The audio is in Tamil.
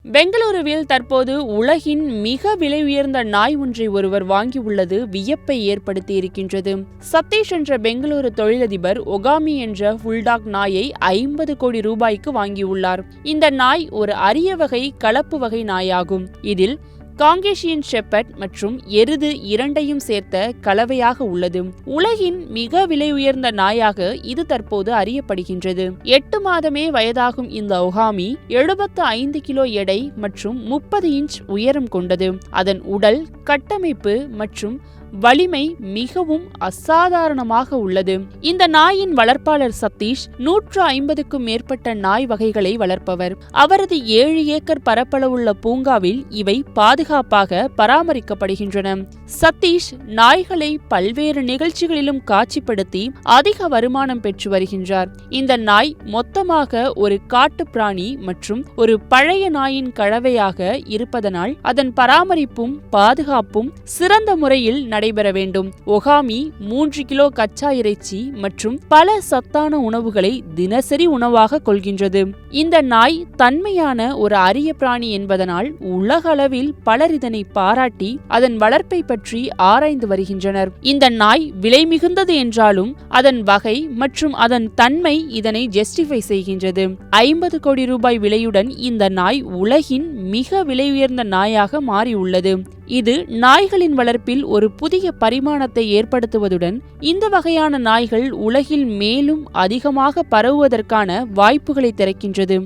பெங்களூருவில் தற்போது உலகின் மிக விலை உயர்ந்த நாய் ஒன்றை ஒருவர் வாங்கியுள்ளது வியப்பை ஏற்படுத்தியிருக்கின்றது. சதீஷ் என்ற பெங்களூரு தொழிலதிபர் ஒகாமி என்ற புல்டாக் நாயை 50 கோடி ரூபாய்க்கு வாங்கியுள்ளார். இந்த நாய் ஒரு அரிய வகை கலப்பு வகை நாயாகும். இதில் காங்கேஷியன் ஷெப்பர்ட் மற்றும் எருது இரண்டையும் சேர்த்த கலவையாக உள்ளது. உலகின் மிக விலை உயர்ந்த நாயாக இது தற்போது அறியப்படுகின்றது. 8 மாதமே வயதாகும் இந்த ஒகாமி 75 கிலோ எடை மற்றும் 30 இன்ச் உயரம் கொண்டது. அதன் உடல் கட்டமைப்பு மற்றும் வலிமை மிகவும் அசாதாரணமாக உள்ளது. இந்த நாயின் வளர்ப்பாளர் சதீஷ் 150க்கும் மேற்பட்ட நாய் வகைகளை வளர்ப்பவர். அவரது 7 ஏக்கர் பரப்பளவுள்ள பூங்காவில் இவை பாதுகாப்பாக பராமரிக்கப்படுகின்றன. சதீஷ் நாய்களை பல்வேறு நிகழ்ச்சிகளிலும் காட்சிப்படுத்தி அதிக வருமானம் பெற்று வருகின்றார். இந்த நாய் மொத்தமாக ஒரு காட்டு பிராணி மற்றும் ஒரு பழைய நாயின் கலவையாக இருப்பதனால் அதன் பராமரிப்பும் பாதுகாப்பும் சிறந்த முறையில் நடைபெற வேண்டும். ஒகாமி 3 கிலோ கச்சா இறைச்சி மற்றும் பல சத்தான உணவுகளை தினசரி உணவாக கொள்கின்றது. இந்த நாய் தன்மையான ஒரு அரிய பிராணி என்பதனால் உலக அளவில் பலர் இதனை பாராட்டி அதன் வளர்ப்பை பற்றி ஆராய்ந்து வருகின்றனர். இந்த நாய் விலை மிகுந்தது என்றாலும் அதன் வகை மற்றும் அதன் தன்மை இதனை ஜஸ்டிஃபை செய்கின்றது. 50 கோடி ரூபாய் விலையுடன் இந்த நாய் உலகின் மிக விலை உயர்ந்த நாயாக மாறியுள்ளது. இது நாய்களின் வளர்ப்பில் ஒரு புதிய பரிமாணத்தை ஏற்படுத்துவதுடன் இந்த வகையான நாய்கள் உலகில் மேலும் அதிகமாக பரவுவதற்கான வாய்ப்புகளை திறக்கின்றது.